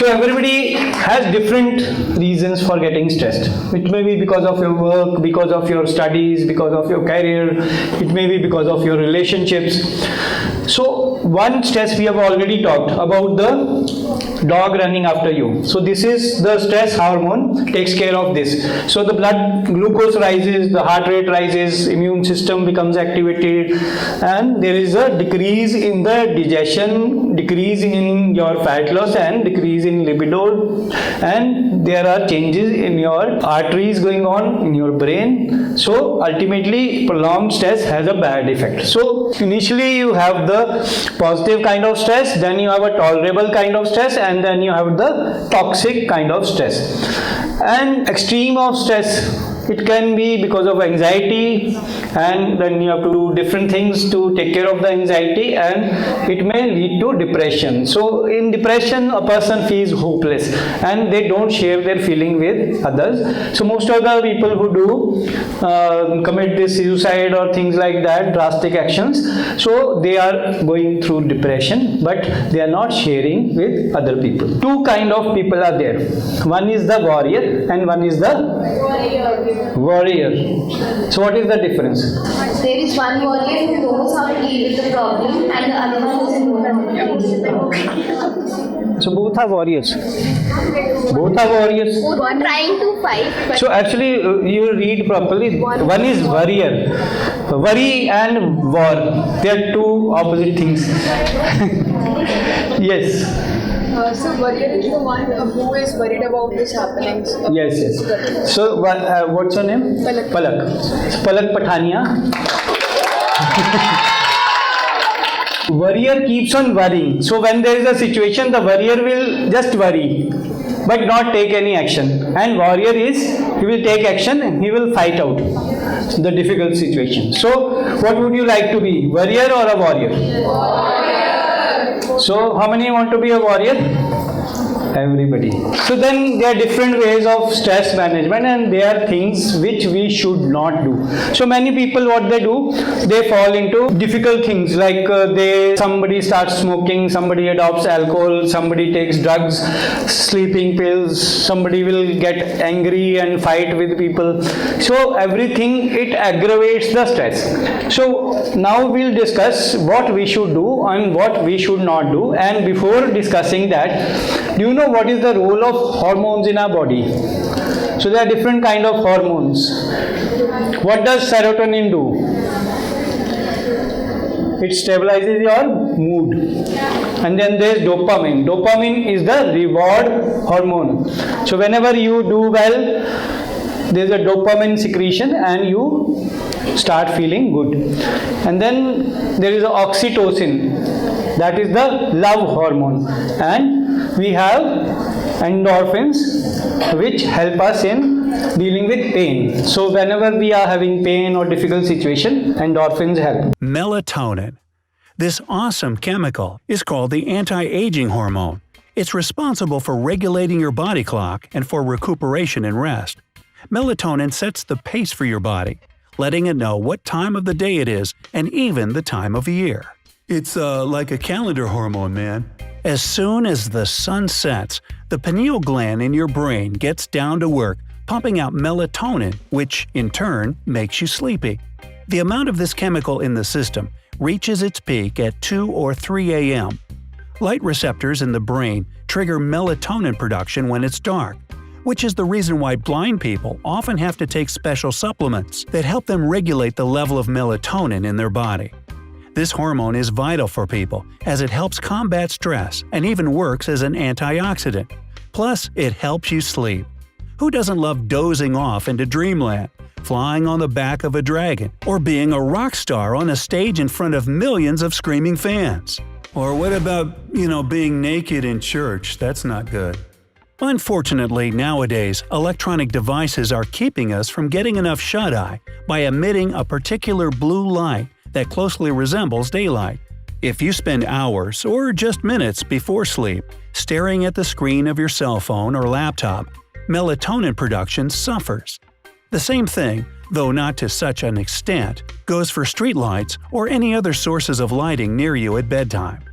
So everybody has different reasons for getting stressed. It may be because of your work, because of your studies, because of your career. It may be because of your relationships. So one stress we have already talked about, the dog running after you. So this is the stress hormone takes care of this. So the blood glucose rises, the heart rate rises, immune system becomes activated, and there is a decrease in the digestion, decrease in your fat loss, and decrease in libido, and there are changes in your arteries going on in your brain. So ultimately prolonged stress has a bad effect. So initially you have the positive kind of stress, then you have a tolerable kind of stress, and then you have the toxic kind of stress. And extreme of stress, it can be because of anxiety, and then you have to do different things to take care of the anxiety, and it may lead to depression. So in depression a person feels hopeless and they don't share their feeling with others. So most of the people who do commit this suicide or things like that, drastic actions, so they are going through depression, but they are not sharing with other people. Two kind of people are there. One is the warrior and one is the warrior. So what is the difference? There is one warrior who knows how to deal with the problem, and the other one doesn't know how to deal with the problem. So both are warriors. Both are warriors. Both are trying to fight. So actually you read properly. One is warrior. Worry and war. They are two opposite things. Yes. So warrior is the one who is worried about this happenings. Yes, yes. So what's your name? Palak. Palak. Palak Pathania. Warrior keeps on worrying. So when there is a situation, the warrior will just worry, but not take any action. And warrior is, he will take action and he will fight out the difficult situation. So what would you like to be, warrior or a warrior? Warrior. So how many want to be a warrior? Everybody. So then there are different ways of stress management, and there are things which we should not do. So many people, what they do, they fall into difficult things, like somebody starts smoking, somebody adopts alcohol, somebody takes drugs, sleeping pills, somebody will get angry and fight with people. So everything, it aggravates the stress. So now we'll discuss what we should do and what we should not do. And before discussing that, do you know what is the role of hormones in our body? So there are different kind of hormones. What does serotonin do? It stabilizes your mood. And then there is dopamine. Dopamine is the reward hormone. So whenever you do well, there is a dopamine secretion and you start feeling good. And then there is oxytocin, that is the love hormone. And we have endorphins, which help us in dealing with pain. So whenever we are having pain or difficult situation, endorphins help. Melatonin. This awesome chemical is called the anti-aging hormone. It's responsible for regulating your body clock and for recuperation and rest. Melatonin sets the pace for your body, letting it know what time of the day it is and even the time of year. It's like a calendar hormone, man. As soon as the sun sets, the pineal gland in your brain gets down to work, pumping out melatonin, which, in turn, makes you sleepy. The amount of this chemical in the system reaches its peak at 2 or 3 a.m. Light receptors in the brain trigger melatonin production when it's dark, which is the reason why blind people often have to take special supplements that help them regulate the level of melatonin in their body. This hormone is vital for people as it helps combat stress and even works as an antioxidant. Plus, it helps you sleep. Who doesn't love dozing off into dreamland, flying on the back of a dragon, or being a rock star on a stage in front of millions of screaming fans? Or what about, being naked in church? That's not good. Unfortunately, nowadays, electronic devices are keeping us from getting enough shut-eye by emitting a particular blue light that closely resembles daylight. If you spend hours or just minutes before sleep staring at the screen of your cell phone or laptop, melatonin production suffers. The same thing, though not to such an extent, goes for streetlights or any other sources of lighting near you at bedtime.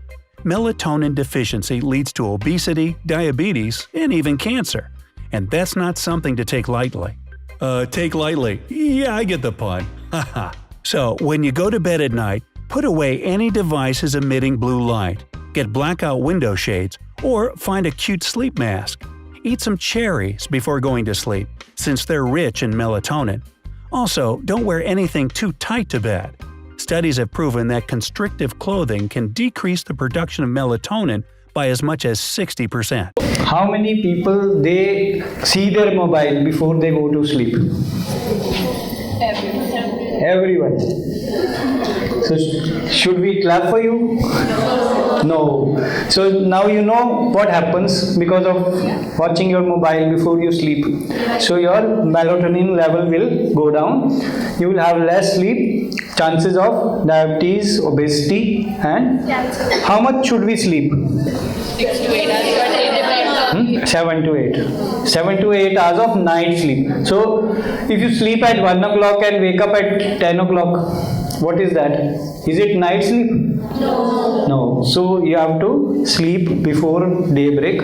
Melatonin deficiency leads to obesity, diabetes, and even cancer. And that's not something to take lightly. Take lightly? Yeah, I get the pun. Haha. So, when you go to bed at night, put away any devices emitting blue light, get blackout window shades, or find a cute sleep mask. Eat some cherries before going to sleep, since they're rich in melatonin. Also, don't wear anything too tight to bed. Studies have proven that constrictive clothing can decrease the production of melatonin by as much as 60%. How many people they see their mobile before they go to sleep? Everyone. So should we clap for you? No. So now you know what happens because of watching your mobile before you sleep. So your melatonin level will go down. You will have less sleep, chances of diabetes, obesity, and how much should we sleep? 6 to 8 hours, but it depends on 7 to 8. 7 to 8 hours of night sleep. So if you sleep at 1 o'clock and wake up at 10 o'clock, what is that? Is it night sleep? No. So you have to sleep before daybreak.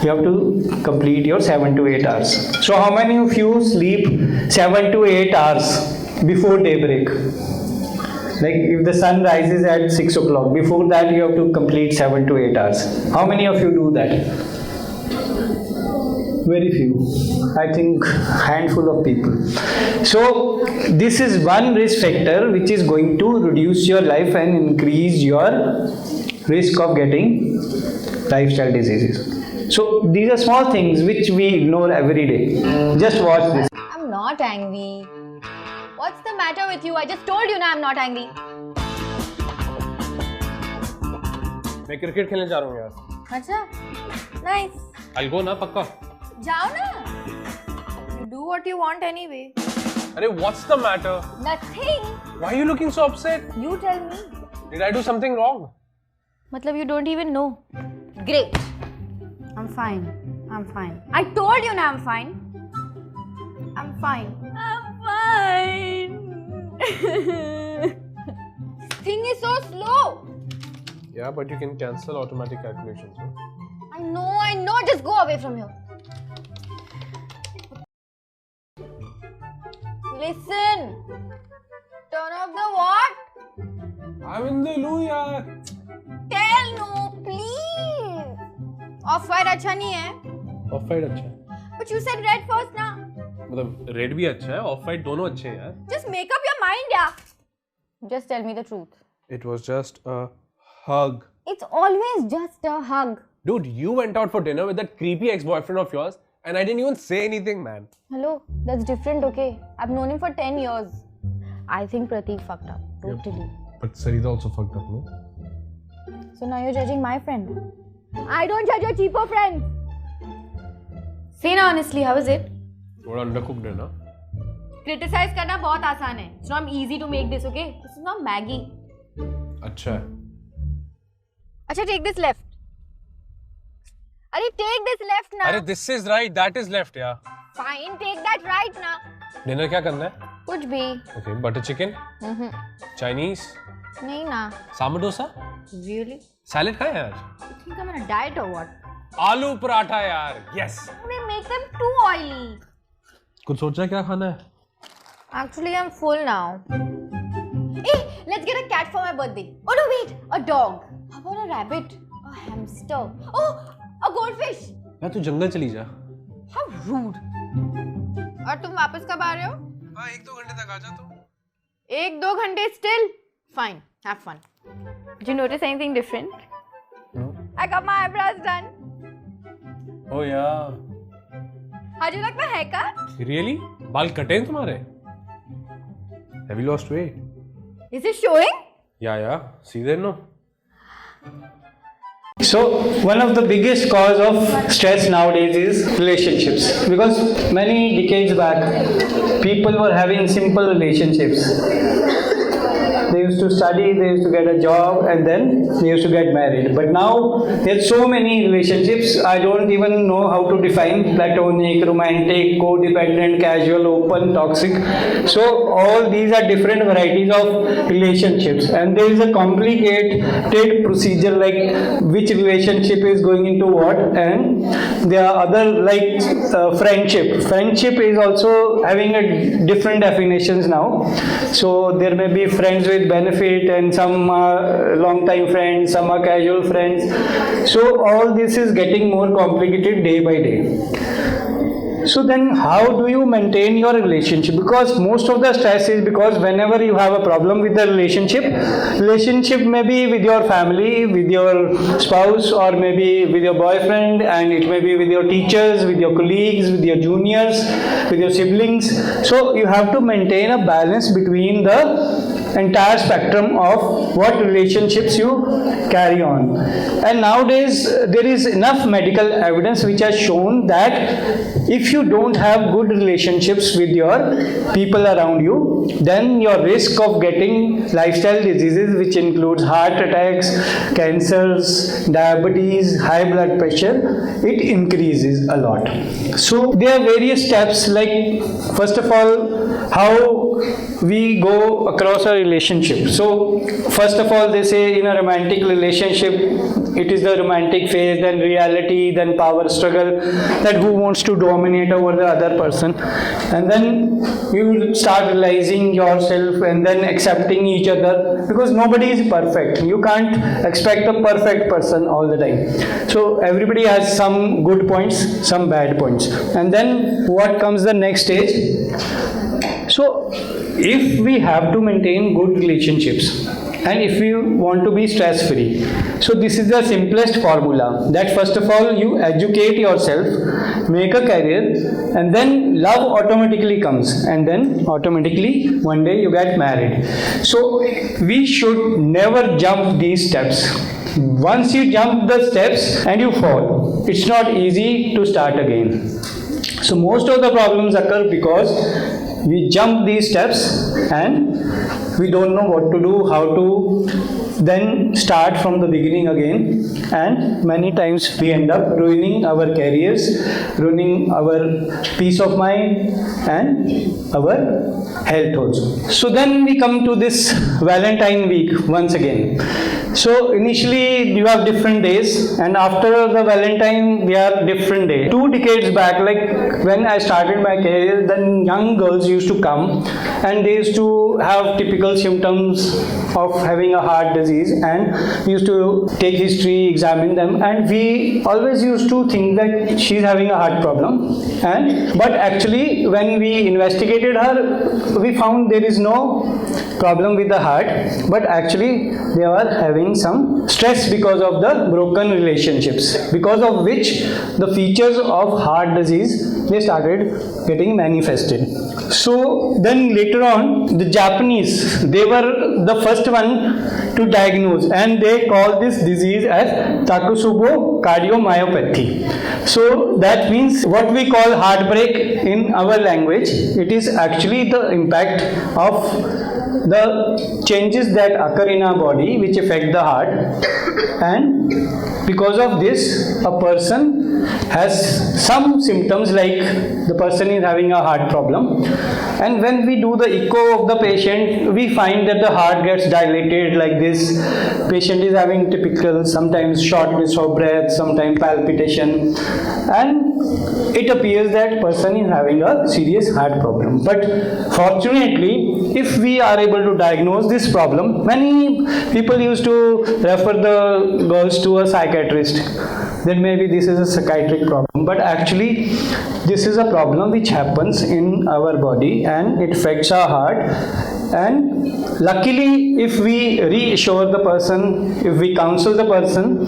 You have to complete your 7 to 8 hours. So how many of you sleep 7 to 8 hours before daybreak? Like if the sun rises at 6 o'clock, before that you have to complete 7 to 8 hours. How many of you do that? Very few. I think handful of people. So this is one risk factor which is going to reduce your life and increase your risk of getting lifestyle diseases. So these are small things which we ignore every day. Just watch this. I'm not angry. What's the matter with you? I just told you ना I'm not angry. मैं cricket खेलने जा रहा हूँ यार. अच्छा, nice. I'll go ना पक्का. जाओ ना. You do what you want anyway. अरे what's the matter? Nothing. Why are you looking so upset? You tell me. Did I do something wrong? मतलब you don't even know. Great. I'm fine. I'm fine. I told you ना I'm fine. I'm fine. I'm fine. Thing is so slow. Yeah, but you can cancel automatic calculations. Huh? I know. Just go away from here. Listen. Turn off the what? I'm in the loo यार. Tell no, please. Off-white अच्छा नहीं है. Off white अच्छा है. But you said red first ना. मतलब red भी अच्छा है, ऑफ वाइट दोनों अच्छे हैं यार. Just make up your mind, yeah. Just tell me the truth. It was just a hug. It's always just a hug. Dude, you went out for dinner with that creepy ex-boyfriend of yours and I didn't even say anything, man. Hello, that's different, okay? I've known him for 10 years. I think Prateek fucked up. Totally. But Sarita also fucked up, no? So now you're judging my friend. I don't judge your cheaper friends. Say na honestly, how is it? थोड़ा undercooked है ना? Criticize करना बहुत आसान है. It's not easy to make this, okay? This is not Maggie. अच्छा है. अच्छा, take this left. अरे take this left ना. अरे this is right, that is left यार. Fine, take that right ना. Dinner क्या करना है? कुछ भी. Okay, butter chicken? Chinese? नहीं ना. Sambar dosa? Really? Salad खाए यार? You think I'm on a diet or what? आलू पराठा यार. Yes. They make them too oily. कुछ सोचा क्या खाना है? Actually, I'm full now. Hey, let's get a cat for my birthday. Oh no, wait, a dog. How about a rabbit? A hamster? Oh, a goldfish. यार तू जंगल चली जा. How rude. और तुम वापस कब आ रहे हो? हाँ 1-2 घंटे तक आ जा तू. 1-2 घंटे still? Fine, have fun. Did you notice anything different? No. I got my eyebrows done. Oh yeah. How'd you like my haircut? Really? बाल कटे हैं तुम्हारे? Have you lost weight? Is it showing? Yeah. See there, no? So one of the biggest cause of stress nowadays is relationships, because many decades back people were having simple relationships. they used to study, they used to get a job, and then they used to get married. But now there's so many relationships, I don't even know how to define: platonic, romantic, codependent, casual, open, toxic. So all these are different varieties of relationships, and there is a complicated procedure like which relationship is going into what, and there are other like friendship. Friendship is also having a different definitions now. So there may be friends with benefit, and some are long time friends, some are casual friends. So all this is getting more complicated day by day. So then how do you maintain your relationship? Because most of the stress is because whenever you have a problem with the relationship may be with your family, with your spouse, or maybe with your boyfriend, and it may be with your teachers, with your colleagues, with your juniors, with your siblings. So you have to maintain a balance between the entire spectrum of what relationships you carry on. And nowadays there is enough medical evidence which has shown that if you don't have good relationships with your people around you, then your risk of getting lifestyle diseases, which includes heart attacks, cancers, diabetes, high blood pressure, it increases a lot. So there are various steps, like first of all, how we go across a relationship. So first of all, they say in a romantic relationship, it is the romantic phase, then reality, then power struggle, that who wants to dominate over the other person, and then you start realizing yourself and then accepting each other, because nobody is perfect. You can't expect a perfect person all the time. So everybody has some good points, some bad points, and then what comes the next stage? So if we have to maintain good relationships, and if you want to be stress free, so this is the simplest formula, that first of all you educate yourself, make a career, and then love automatically comes, and then automatically one day you get married. So we should never jump these steps. Once you jump the steps and you fall, it's not easy to start again. So most of the problems occur because we jump these steps and we don't know what to do, how to then start from the beginning again, and many times we end up ruining our careers, ruining our peace of mind and our health also. So then we come to this Valentine week once again. So initially you have different days, and after the Valentine we have different day. 2 decades back, like when I started my career, then young girls used to come and they used to have typical symptoms of having a heart disease, and we used to take history, examine them, and we always used to think that she's having a heart problem. But actually when we investigated her, we found there is no problem with the heart, but actually they were having some stress because of the broken relationships, because of which the features of heart disease, they started getting manifested. So then later on, the Japanese, they were the first one to diagnose, and they call this disease as Takotsubo cardiomyopathy. So that means what we call heartbreak in our language, it is actually the impact of the changes that occur in our body which affect the heart, and because of this a person has some symptoms, like the person is having a heart problem, and when we do the echo of the patient, we find that the heart gets dilated like this. Patient is having typical sometimes shortness of breath, sometimes palpitation, and it appears that person is having a serious heart problem. But fortunately, if we are able to diagnose this problem, many people used to refer the girls to a psychiatrist. Then maybe this is a psychiatric problem, but actually this is a problem which happens in our body and it affects our heart. And luckily, if we reassure the person, if we counsel the person,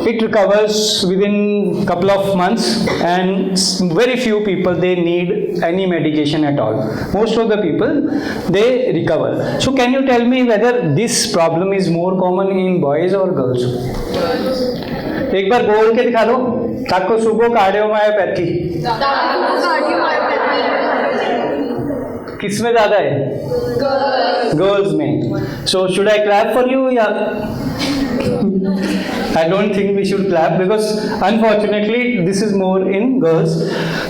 it recovers within couple of months, and very few people they need any medication at all. Most of the people they recover. So can you tell me whether this problem is more common in boys or girls? एक बार बोल के दिखा दो, ताकोसुबो cardiomyopathy किसमें ज्यादा है? Girls में. So should I clap for you या I don't think we should clap because unfortunately this is more in girls.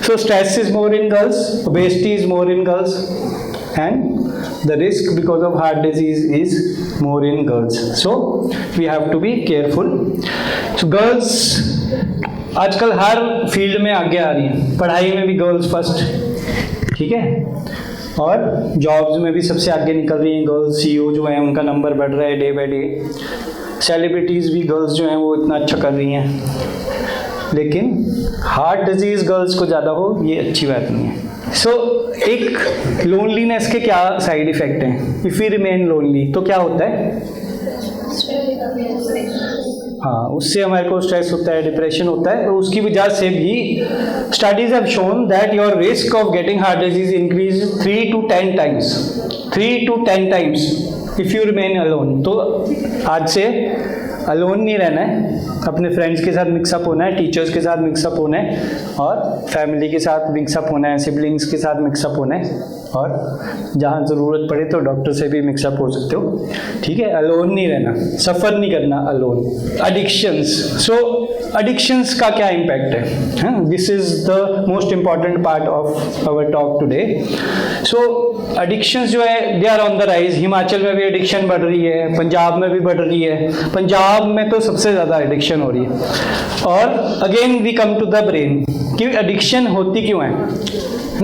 So stress is more in girls, obesity is more in girls, and the risk because of heart disease is more in girls. So we have to be careful. So girls आजकल हर field में आगे आ रही हैं. पढ़ाई में भी girls first, ठीक है, और जॉब्स में भी सबसे आगे निकल रही हैं गर्ल्स. CEO जो है उनका नंबर बढ़ रहा है डे बाय डे. सेलिब्रिटीज़ भी गर्ल्स जो हैं वो इतना अच्छा कर रही हैं. लेकिन हार्ट डिजीज़ गर्ल्स को ज़्यादा हो ये अच्छी बात नहीं है. सो एक लोनलीनेस के क्या साइड इफ़ेक्ट हैं? इफ़ वी रिमेन लोनली तो क्या होता है? हाँ, उससे हमारे को स्ट्रेस होता है, डिप्रेशन होता है. तो उसकी वजह से भी studies have shown that your risk of getting heart disease increase 3 to 10 times. 3 to 10 times if you remain alone. तो आज से अलोन नहीं रहना है, अपने फ्रेंड्स के साथ मिक्सअप होना है, टीचर्स के साथ मिक्सअप होना है, और फैमिली के साथ मिक्सअप होना है, सिबलिंग्स के साथ मिक्सअप होना है, और जहाँ ज़रूरत पड़े तो डॉक्टर से भी मिक्सअप हो सकते हो. ठीक है, अलोन नहीं रहना, सफ़र नहीं करना अलोन. एडिक्शंस. सो एडिक्शंस का क्या इम्पैक्ट है? This is the most important part of our talk today. So addictions जो है they are on the rise. Himachal में भी एडिक्शन बढ़ रही है, पंजाब में भी बढ़ रही है. पंजाब में तो सबसे ज़्यादा एडिक्शन हो रही है. और again we come to the brain कि एडिक्शन होती क्यों है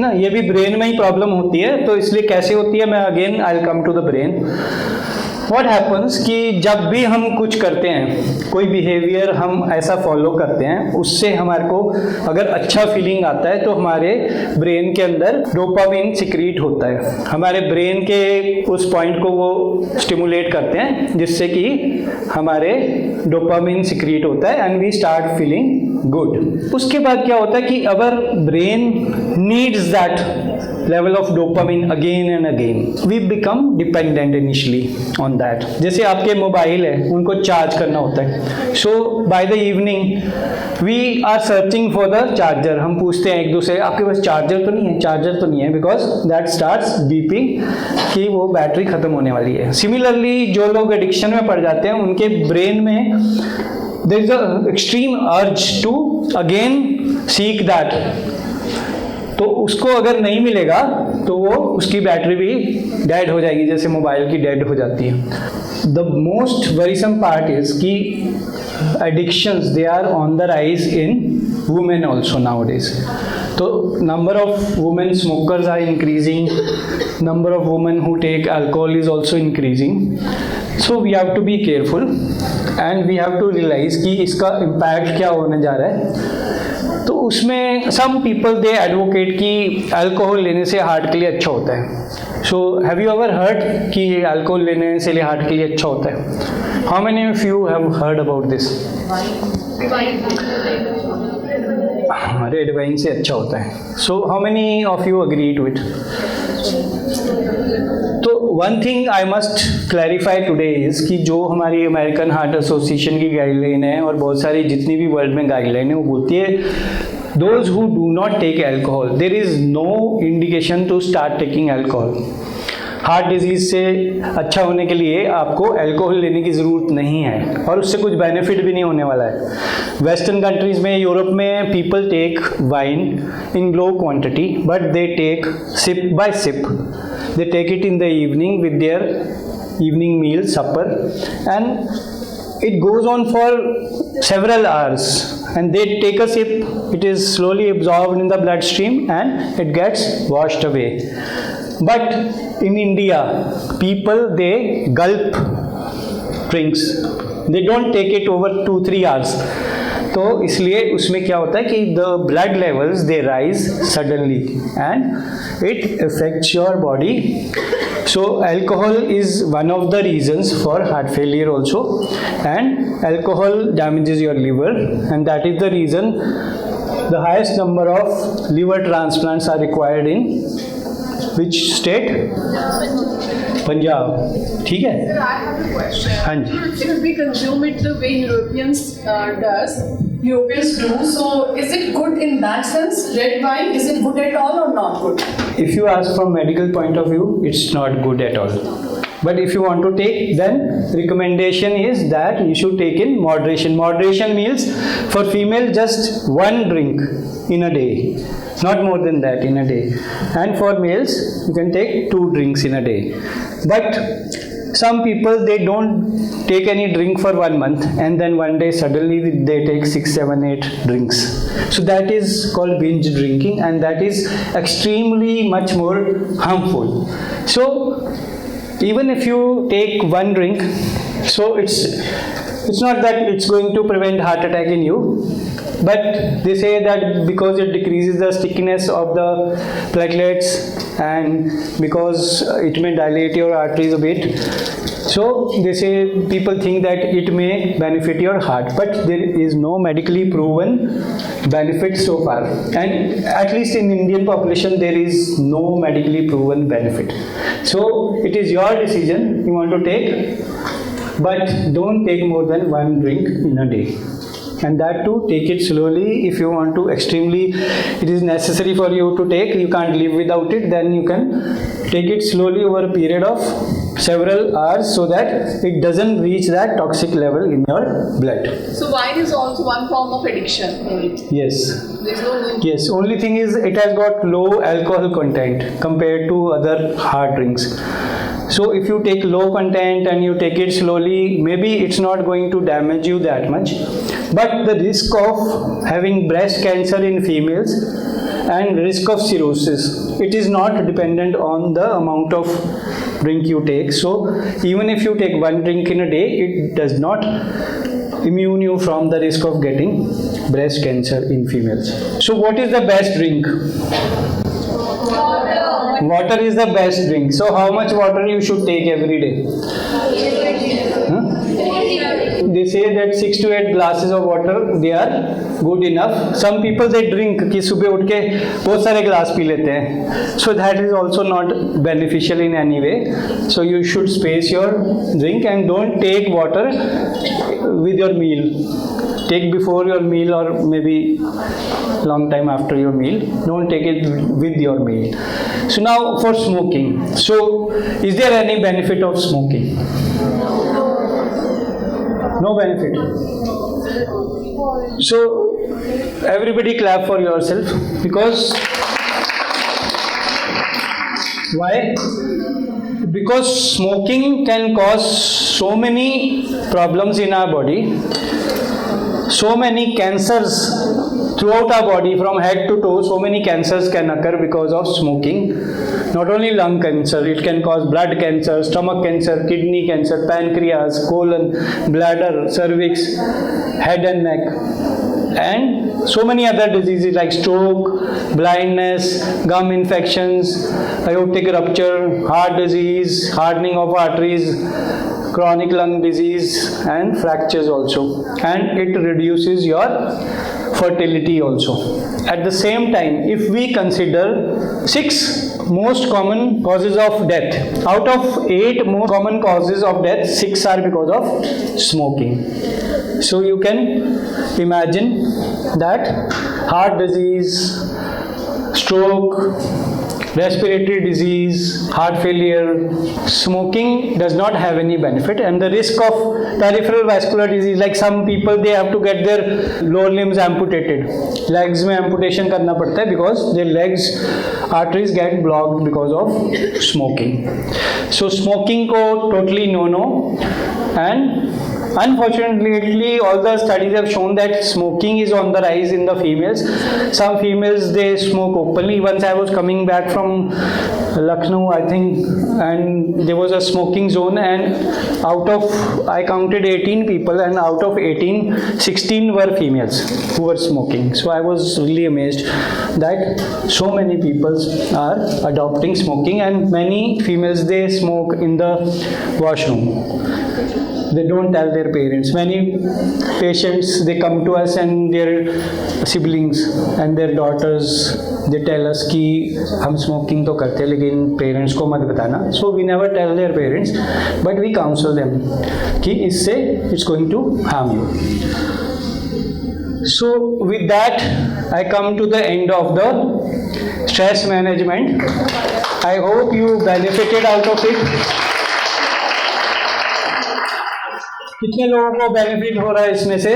ना. ये भी ब्रेन में ही प्रॉब्लम होती है. तो इसलिए कैसे होती है, मैं again I will come to the brain. What happens कि जब भी हम कुछ करते हैं, कोई बिहेवियर हम ऐसा फॉलो करते हैं, उससे हमारे को अगर अच्छा फीलिंग आता है तो हमारे ब्रेन के अंदर डोपामिन सिक्रीट होता है. हमारे ब्रेन के उस पॉइंट को वो स्टिमुलेट करते हैं जिससे कि हमारे डोपामिन सिक्रीट होता है and we start feeling good. उसके बाद क्या होता है कि our brain needs that level of dopamine again and again. We become dependent initially on that. जैसे आपके मोबाइल है, उनको चार्ज करना होता है. So by the evening we are searching for the charger. हम पूछते हैं एक दूसरे, आपके पास चार्जर तो नहीं है, चार्जर तो नहीं है, because that starts beeping कि वो बैटरी खत्म होने वाली है. Similarly जो लोग एडिक्शन में पड़ जाते हैं उनके ब्रेन में there is a extreme urge to again seek that. तो उसको अगर नहीं मिलेगा तो वो उसकी बैटरी भी डेड हो जाएगी, जैसे मोबाइल की डेड हो जाती है. The most worrisome part is कि addictions they are on the rise in women also nowadays. तो number of women smokers are increasing, number of women who take alcohol is also increasing. So we have to be careful and we have to realise कि इसका impact क्या होने जा रहा है. तो उसमें सम पीपल दे एडवोकेट कि अल्कोहल लेने से हार्ट के लिए अच्छा होता है. So have you ever heard कि अल्कोहल लेने से हार्ट के लिए अच्छा होता है? How many of you have heard about this? Red wine से अच्छा होता है. So how many of you agree to it? तो one thing I must clarify today is कि जो हमारी अमेरिकन हार्ट एसोसिएशन की गाइडलाइन है और बहुत सारी जितनी भी वर्ल्ड में गाइडलाइन है वो बोलती है those who do not take alcohol there is no indication to start taking alcohol. Heart disease से अच्छा होने के लिए आपको एल्कोहल लेने की ज़रूरत नहीं है और उससे कुछ बेनिफिट भी नहीं होने वाला है. वेस्टर्न कंट्रीज़ में, यूरोप में people take wine in low quantity but they take sip by sip. They take it in the evening with their evening meal, supper, and it goes on for several hours. And they take a sip, it is slowly absorbed in the bloodstream and it gets washed away. But in India, people they gulp drinks. They don't take it over 2-3 hours. तो इसलिए उसमें क्या होता है कि the blood levels they rise suddenly and it affects your body. So alcohol is one of the reasons for heart failure also and alcohol damages your liver and that is the reason the highest number of liver transplants are required in which state? Punjab. ठीक है, हाँ जी. If we consume it the way Europeans does, Europeans do. So is it good in that sense? Red wine, is it good at all or not good? If you ask from medical point of view, it's not good at all. But if you want to take, then recommendation is that you should take in moderation. Moderation means for female just one drink in a day, not more than that in a day. And for males, you can take 2 drinks in a day. But some people, they don't take any drink for 1 month and then one day suddenly they take 6, 7, 8 drinks. So that is called binge drinking, and that is extremely much more harmful. So even if you take 1 drink, so it's not that it's going to prevent heart attack in you, but they say that because it decreases the stickiness of the platelets and because it may dilate your arteries a bit, so they say people think that it may benefit your heart, but there is no medically proven benefit so far, and at least in Indian population there is no medically proven benefit. So it is your decision, you want to take, but don't take more than 1 drink in a day. And that too, take it slowly. If you want to extremely, it is necessary for you to take, you can't live without it, then you can take it slowly over a period of several hours so that it doesn't reach that toxic level in your blood. So wine is also one form of addiction. Yes. There's no need. Yes, only thing is it has got low alcohol content compared to other hard drinks. So if you take low content and you take it slowly, maybe it's not going to damage you that much. But the risk of having breast cancer in females and risk of cirrhosis, it is not dependent on the amount of drink you take. So even if you take 1 drink in a day, it does not immune you from the risk of getting breast cancer in females. So what is the best drink? Water is the best drink. So how much water you should take every day? They say that 6 to 8 glasses of water, they are good enough. Some people they drink कि सुबह उठ के बहुत सारे glass P लेते हैं. So that is also not beneficial in any way. So you should space your drink and don't take water with your meal. Take before your meal or maybe long time after your meal. Don't take it with your meal. So now for smoking. So is there any benefit of smoking? No benefit. So everybody clap for yourself, because why? Because smoking can cause so many problems in our body, so many cancers throughout our body from head to toe. So many cancers can occur because of smoking. Not only lung cancer, it can cause blood cancer, stomach cancer, kidney cancer, pancreas, colon, bladder, cervix, head and neck, and so many other diseases like stroke, blindness, gum infections, aortic rupture, heart disease, hardening of arteries, chronic lung disease, and fractures also. And it reduces your fertility also. At the same time, if we consider 6 most common causes of death, out of 8 most common causes of death, 6 are because of smoking. So you can imagine that heart disease, stroke, respiratory disease, heart failure, smoking does not have any benefit. And the risk of peripheral vascular disease, like some people, they have to get their lower limbs amputated. Legs में amputation करना पड़ता है because their legs arteries get blocked because of smoking. So smoking को totally no. And unfortunately, all the studies have shown that smoking is on the rise in the females. Some females, they smoke openly. Once I was coming back from Lucknow, I think, and there was a smoking zone, and I counted 18 people, and out of 18, 16 were females who were smoking. So I was really amazed that so many people are adopting smoking, and many females, they smoke in the washroom. They don't tell their parents. Many patients, they come to us and their siblings and their daughters, they tell us कि हम smoking तो करते हैं लेकिन parents को मत बताना. So we never tell their parents, but we counsel them कि इससे it's going to harm you. So with that, I come to the end of the stress management. I hope you benefited out of it. कितने लोगों को benefit हो रहा है इसमें से?